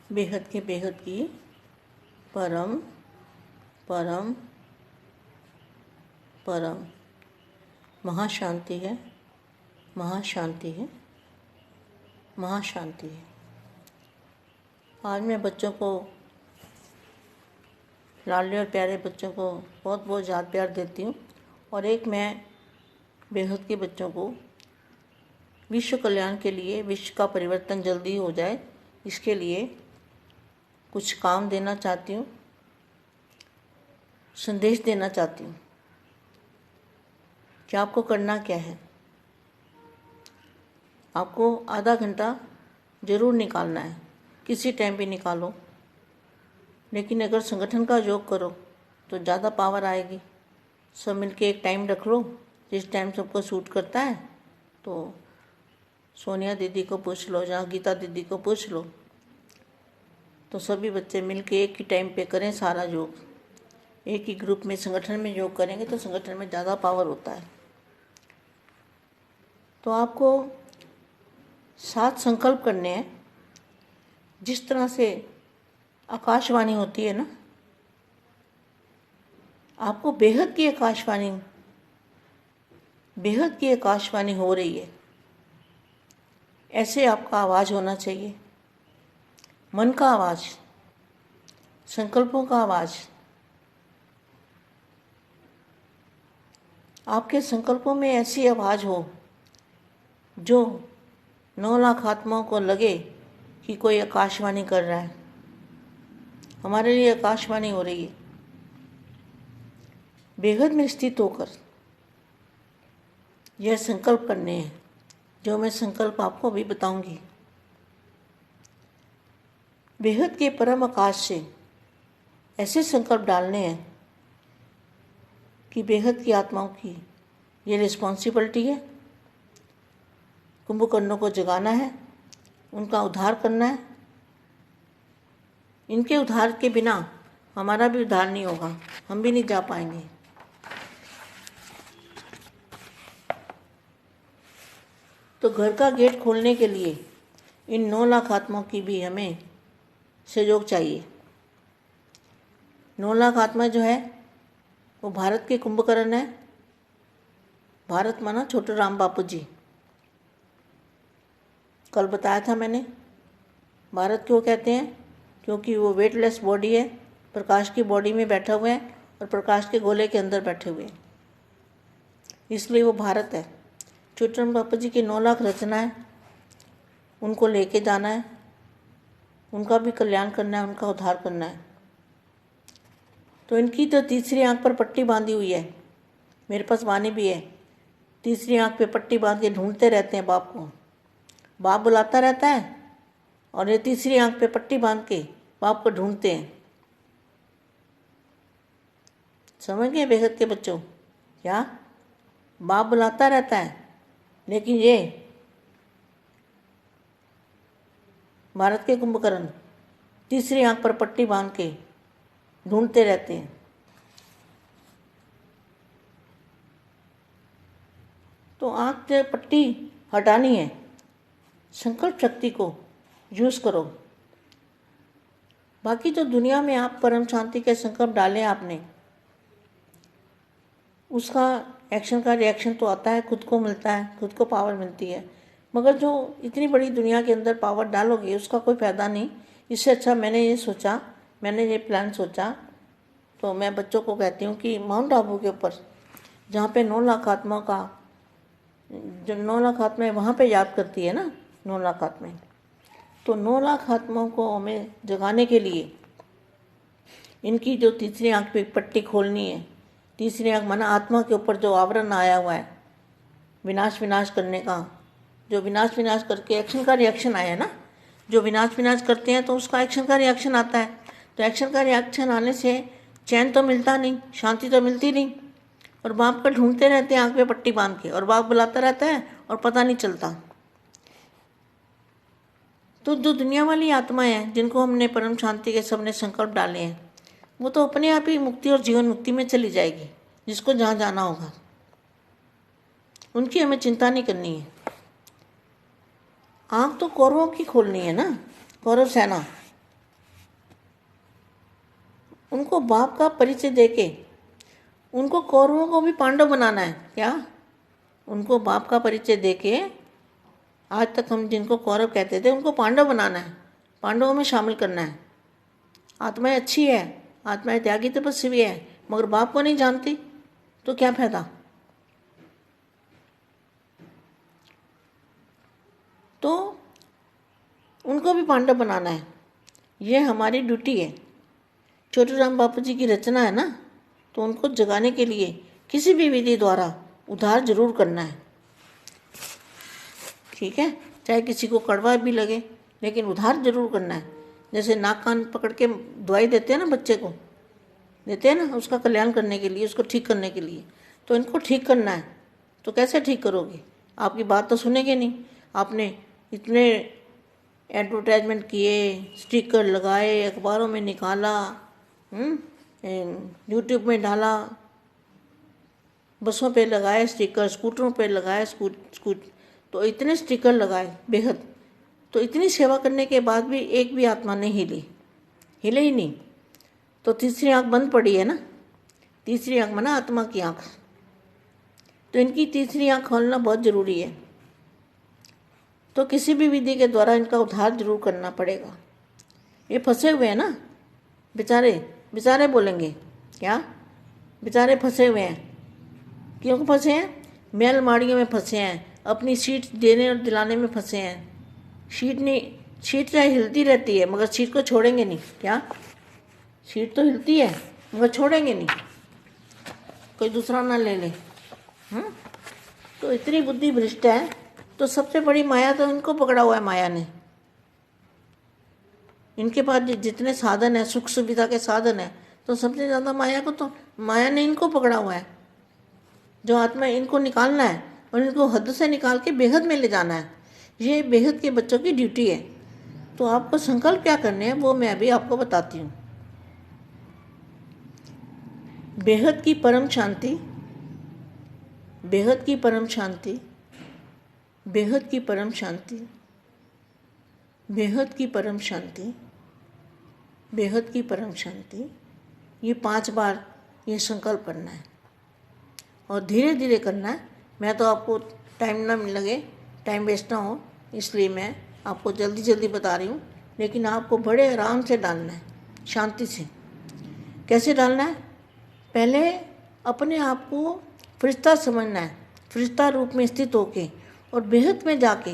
बेहद की परम परम परम महाशांति है, महाशांति है, महाशांति है। आज मैं बच्चों को, लाडले और प्यारे बच्चों को बहुत बहुत याद प्यार देती हूँ। और एक मैं बेहद के बच्चों को विश्व कल्याण के लिए, विश्व का परिवर्तन जल्दी हो जाए, इसके लिए कुछ काम देना चाहती हूँ, संदेश देना चाहती हूँ कि आपको करना क्या है। आपको आधा घंटा ज़रूर निकालना है, किसी टाइम भी निकालो, लेकिन अगर संगठन का योग करो तो ज़्यादा पावर आएगी। सब मिलके एक टाइम रख लो, जिस टाइम सबको सूट करता है। तो सोनिया दीदी को पूछ लो, जहाँ गीता दीदी को पूछ लो, तो सभी बच्चे मिलके एक ही टाइम पे करें सारा योग। एक ही ग्रुप में, संगठन में योग करेंगे तो संगठन में ज़्यादा पावर होता है। तो आपको 7 संकल्प करने हैं। जिस तरह से आकाशवाणी होती है ना, आपको बेहद की आकाशवाणी हो रही है, ऐसे आपका आवाज़ होना चाहिए। मन का आवाज़, संकल्पों का आवाज़। आपके संकल्पों में ऐसी आवाज़ हो जो 9 लाख आत्माओं को लगे कि कोई आकाशवाणी कर रहा है। हमारे लिए आकाशवाणी हो रही है। बेहद में स्थित होकर यह संकल्प करने हैं, जो मैं संकल्प आपको अभी बताऊंगी। बेहद के परम आकाश से ऐसे संकल्प डालने हैं कि बेहद की आत्माओं की ये रिस्पॉन्सिबिलिटी है। कुंभकर्णों को जगाना है, उनका उद्धार करना है। इनके उद्धार के बिना हमारा भी उद्धार नहीं होगा, हम भी नहीं जा पाएंगे। तो घर का गेट खोलने के लिए इन 9 लाख आत्माओं की भी हमें सहयोग चाहिए। 9 लाख आत्मा जो है वो भारत के कुंभकर्ण है। भारत माना छोटे राम बापू जी। कल बताया था मैंने। भारत क्यों कहते हैं? क्योंकि वो वेटलेस बॉडी है, प्रकाश की बॉडी में बैठा हुआ है और प्रकाश के गोले के अंदर बैठे हुए हैं, इसलिए वो भारत है। छोटे राम बापू जी की 9 लाख रचना है, उनको लेके जाना है, उनका भी कल्याण करना है, उनका उद्धार करना है। तो इनकी तो तीसरी आंख पर पट्टी बांधी हुई है। मेरे पास वाणी भी है। तीसरी आंख पे पट्टी बांध के ढूंढते रहते हैं बाप को। बाप बुलाता रहता है और ये तीसरी आंख पे पट्टी बांध के बाप को ढूंढते हैं। समझ गए बेहद के बच्चों? क्या बाप बुलाता रहता है, लेकिन ये भारत के कुंभकर्ण तीसरी आंख पर पट्टी बांध के ढूंढते रहते हैं। तो आंख से पट्टी हटानी है। संकल्प शक्ति को यूज़ करो। बाकी जो दुनिया में आप परम शांति के संकल्प डाले आपने, उसका एक्शन का रिएक्शन तो आता है, खुद को मिलता है, खुद को पावर मिलती है। मगर जो इतनी बड़ी दुनिया के अंदर पावर डालोगे उसका कोई फ़ायदा नहीं। इससे अच्छा मैंने ये प्लान सोचा। तो मैं बच्चों को कहती हूँ कि माउंट आबू के ऊपर, जहाँ पे 9 लाख आत्माओं का, जो 9 लाख आत्माएं वहाँ पे याद करती है ना, 9 लाख आत्माएं, तो 9 लाख आत्माओं को हमें जगाने के लिए इनकी जो तीसरी आंख पे पट्टी खोलनी है। तीसरी आंख माना आत्मा के ऊपर जो आवरण आया हुआ है विनाश करने का, जो विनाश करके एक्शन का रिएक्शन आया है ना। जो विनाश करते हैं तो उसका एक्शन का रिएक्शन आता है। तो एक्शन का रिएक्शन आने से चैन तो मिलता नहीं, शांति तो मिलती नहीं, और बाप का ढूंढते रहते हैं आंख पे पट्टी बांध के, और बाप बुलाता रहता है और पता नहीं चलता। तो जो दुनिया वाली आत्माएं हैं जिनको हमने परम शांति के सबने संकल्प डाले हैं, वो तो अपने आप ही मुक्ति और जीवन मुक्ति में चली जाएगी, जिसको जहाँ जाना होगा। उनकी हमें चिंता नहीं करनी है। आँख तो कौरवों की खोलनी है ना, कौरव सेना। उनको बाप का परिचय देके उनको कौरवों को भी पांडव बनाना है। क्या? उनको बाप का परिचय देके आज तक हम जिनको कौरव कहते थे उनको पांडव बनाना है, पांडवों में शामिल करना है। आत्माएं अच्छी है, आत्माएं त्यागी तपस्वी है, मगर बाप को नहीं जानती तो क्या फायदा। तो उनको भी पांडव बनाना है, ये हमारी ड्यूटी है। छोटू राम बापू जी की रचना है ना, तो उनको जगाने के लिए किसी भी विधि द्वारा उद्धार जरूर करना है। ठीक है, चाहे किसी को कड़वा भी लगे लेकिन उद्धार जरूर करना है। जैसे नाक कान पकड़ के दवाई देते हैं ना, बच्चे को देते हैं ना, उसका कल्याण करने के लिए, उसको ठीक करने के लिए। तो इनको ठीक करना है। तो कैसे ठीक करोगे? आपकी बात तो सुनेंगे नहीं। आपने इतने एडवर्टाइजमेंट किए, स्टिकर लगाए, अखबारों में निकाला, यूट्यूब में डाला, बसों पे लगाए स्टिकर, स्कूटरों पे लगाए, तो इतने स्टिकर लगाए बेहद। तो इतनी सेवा करने के बाद भी एक भी आत्मा नहीं हिले ही नहीं। तो तीसरी आंख बंद पड़ी है ना, तीसरी आंख माना आत्मा की आंख। तो इनकी तीसरी आंख खोलना बहुत ज़रूरी है। तो किसी भी विधि के द्वारा इनका उद्धार जरूर करना पड़ेगा। ये फंसे हुए हैं ना बेचारे बोलेंगे क्या? बेचारे फंसे हुए हैं। क्यों फंसे हैं? मैल माड़ियों में फंसे हैं, अपनी सीट देने और दिलाने में फंसे हैं। सीट चाहे हिलती रहती है मगर सीट को छोड़ेंगे नहीं। क्या? सीट तो हिलती है मगर छोड़ेंगे नहीं, कोई दूसरा ना ले ले। तो इतनी बुद्धि भ्रष्ट है। तो सबसे बड़ी माया तो इनको पकड़ा हुआ है, माया ने। इनके पास जितने साधन है, सुख सुविधा के साधन है, तो सबसे ज़्यादा माया को तो माया ने इनको पकड़ा हुआ है। जो आत्मा इनको निकालना है और इनको हद से निकाल के बेहद में ले जाना है। ये बेहद के बच्चों की ड्यूटी है। तो आपको संकल्प क्या करने हैं वो मैं अभी आपको बताती हूँ। बेहद की परम शांति, बेहद की परम शांति, बेहद की परम शांति, बेहद की परम शांति, बेहद की परम शांति, ये 5 बार ये संकल्प करना है और धीरे धीरे करना है। मैं तो आपको टाइम ना लगे, टाइम वेस्ट ना हो, इसलिए मैं आपको जल्दी जल्दी बता रही हूँ। लेकिन आपको बड़े आराम से डालना है, शांति से। कैसे डालना है? पहले अपने आप को फरिश्ता समझना है, फरिश्ता रूप में स्थित होके, और बेहद में जाके,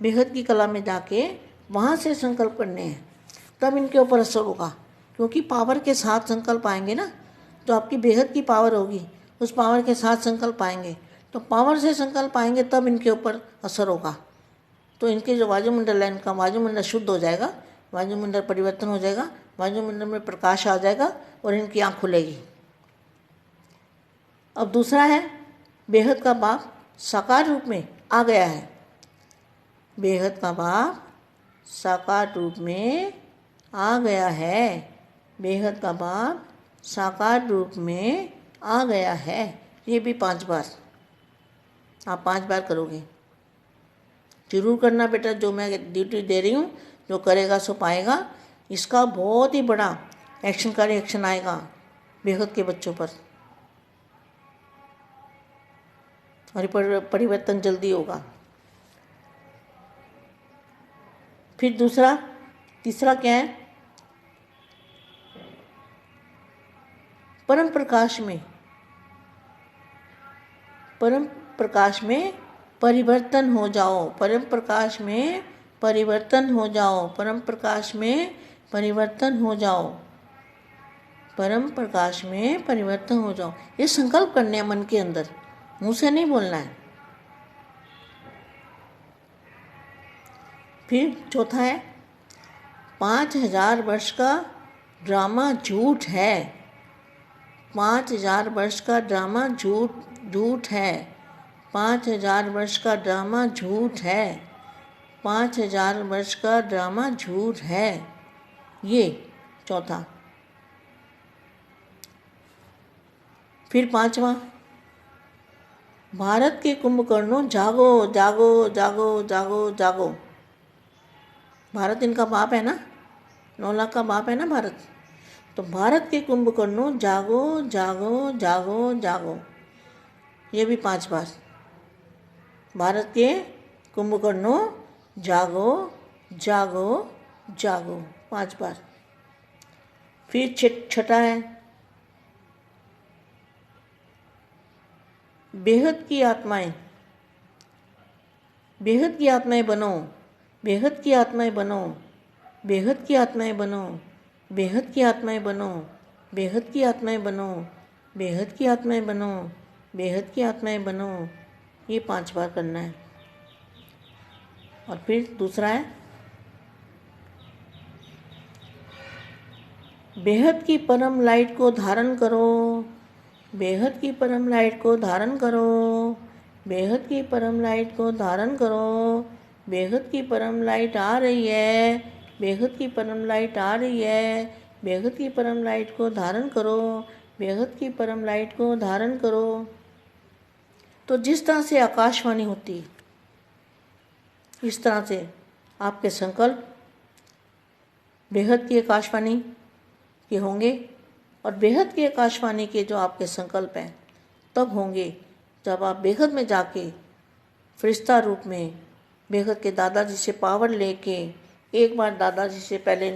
बेहद की कला में जाके वहाँ से संकल्प करने हैं। तब इनके ऊपर असर होगा, क्योंकि पावर के साथ संकल्प आएंगे ना, तो आपकी बेहद की पावर होगी, उस पावर के साथ संकल्प आएंगे। तो पावर से संकल्प आएंगे तब इनके ऊपर असर होगा। तो इनके जो वायुमंडल है, इनका वायुमंडल शुद्ध हो जाएगा, वायुमंडल परिवर्तन हो जाएगा, वायुमंडल में प्रकाश आ जाएगा और इनकी आँख खुलेगी। अब दूसरा है, बेहद का बाप साकार रूप में आ गया है। बेहद का बाप साकार रूप में आ गया है। बेहद का बाप साकार रूप में आ गया है। ये भी 5 बार आप 5 बार करोगे। जरूर करना बेटा, जो मैं ड्यूटी दे रही हूँ, जो करेगा सो पाएगा। इसका बहुत ही बड़ा एक्शनकारी एक्शन आएगा बेहद के बच्चों पर, और परिवर्तन जल्दी होगा। फिर तीसरा क्या है? परम प्रकाश में परिवर्तन हो जाओ। परम प्रकाश में परिवर्तन हो जाओ। परम प्रकाश में परिवर्तन हो जाओ। परम प्रकाश में परिवर्तन हो जाओ। ये संकल्प करने हैं मन के अंदर, मुंह से नहीं बोलना है। फिर चौथा है, 5000 वर्ष का ड्रामा झूठ है। 5000 वर्ष का ड्रामा झूठ है। 5000 वर्ष का ड्रामा झूठ है। 5000 वर्ष का ड्रामा झूठ है। ये चौथा। फिर 5वां, भारत के कुंभकर्णों जागो जागो जागो जागो जागो। भारत इनका बाप है ना, 9 लाख का बाप है ना भारत। तो भारत के कुंभकर्णों जागो जागो जागो जागो, ये भी 5 बार। भारत के कुंभकर्णों जागो जागो जागो, 5 बार। फिर छठा है, बेहद की आत्माएं, बेहद की आत्माएं बनो, बेहद की आत्माएं बनो, बेहद की आत्माएं बनो, बेहद की आत्माएं बनो, बेहद की आत्माएं बनो, बेहद की आत्माएं बनो, बेहद की आत्माएं बनो, ये 5 बार करना है। और फिर दूसरा है, बेहद की परम लाइट को धारण करो, बेहद की परम लाइट को धारण करो, बेहद की परम लाइट को धारण करो, बेहद की परम लाइट आ रही है, बेहद की परम लाइट आ रही है, बेहद की परम लाइट को धारण करो, बेहद की परम लाइट को धारण करो। तो जिस तरह से आकाशवाणी होती है, इस तरह से आपके संकल्प बेहद की आकाशवाणी के होंगे। और बेहद की आकाशवाणी के जो आपके संकल्प हैं तब होंगे जब आप बेहद में जाके फरिश्ता रूप में बेहद के दादाजी से पावर लेके, एक बार दादाजी से पहले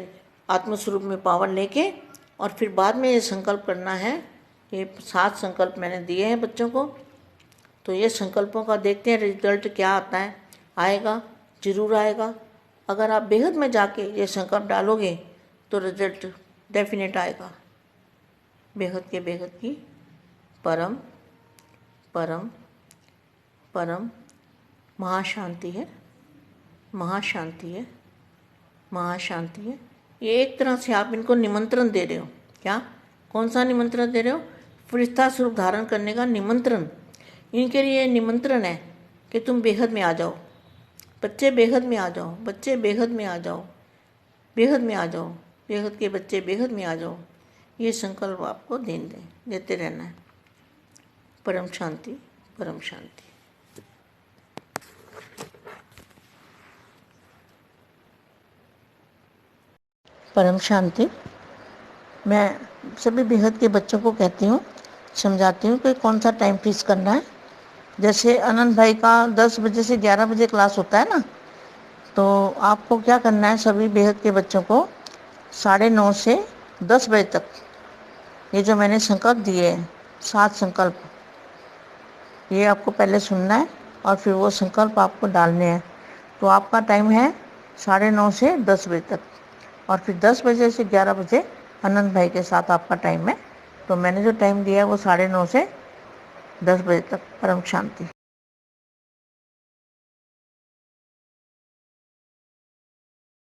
आत्मस्वरूप में पावर लेके, और फिर बाद में ये संकल्प करना है। ये 7 संकल्प मैंने दिए हैं बच्चों को, तो ये संकल्पों का देखते हैं रिजल्ट क्या आता है। आएगा, ज़रूर आएगा। अगर आप बेहद में जाके ये संकल्प डालोगे तो रिजल्ट डेफिनेट आएगा। बेहद के बेहद की परम परम परम महाशांति है, महाशांति है, महाशांति है। ये एक तरह से आप इनको निमंत्रण दे रहे हो। क्या? कौन सा निमंत्रण दे रहे हो? फरिश्ता स्वरूप धारण करने का निमंत्रण। इनके लिए निमंत्रण है कि तुम बेहद में आ जाओ, बच्चे बेहद में आ जाओ, बच्चे बेहद में आ जाओ, बेहद में आ जाओ, बेहद के बच्चे बेहद में आ जाओ। ये संकल्प आपको देते रहना है। परम शांति, परम शांति। परम शांति। मैं सभी बेहद के बच्चों को कहती हूँ, समझाती हूँ कि कौन सा टाइम फिक्स करना है। जैसे अनंत भाई का 10 बजे से 11 बजे क्लास होता है ना, तो आपको क्या करना है, सभी बेहद के बच्चों को 9:30 से 10 बजे तक ये जो मैंने संकल्प दिए हैं, 7 संकल्प, ये आपको पहले सुनना है और फिर वो संकल्प आपको डालने हैं। तो आपका टाइम है 9:30 से 10 बजे तक, और फिर 10 बजे से 11 बजे अनंत भाई के साथ आपका टाइम है। तो मैंने जो टाइम दिया है वो 9:30 से 10 बजे तक। परम शांति।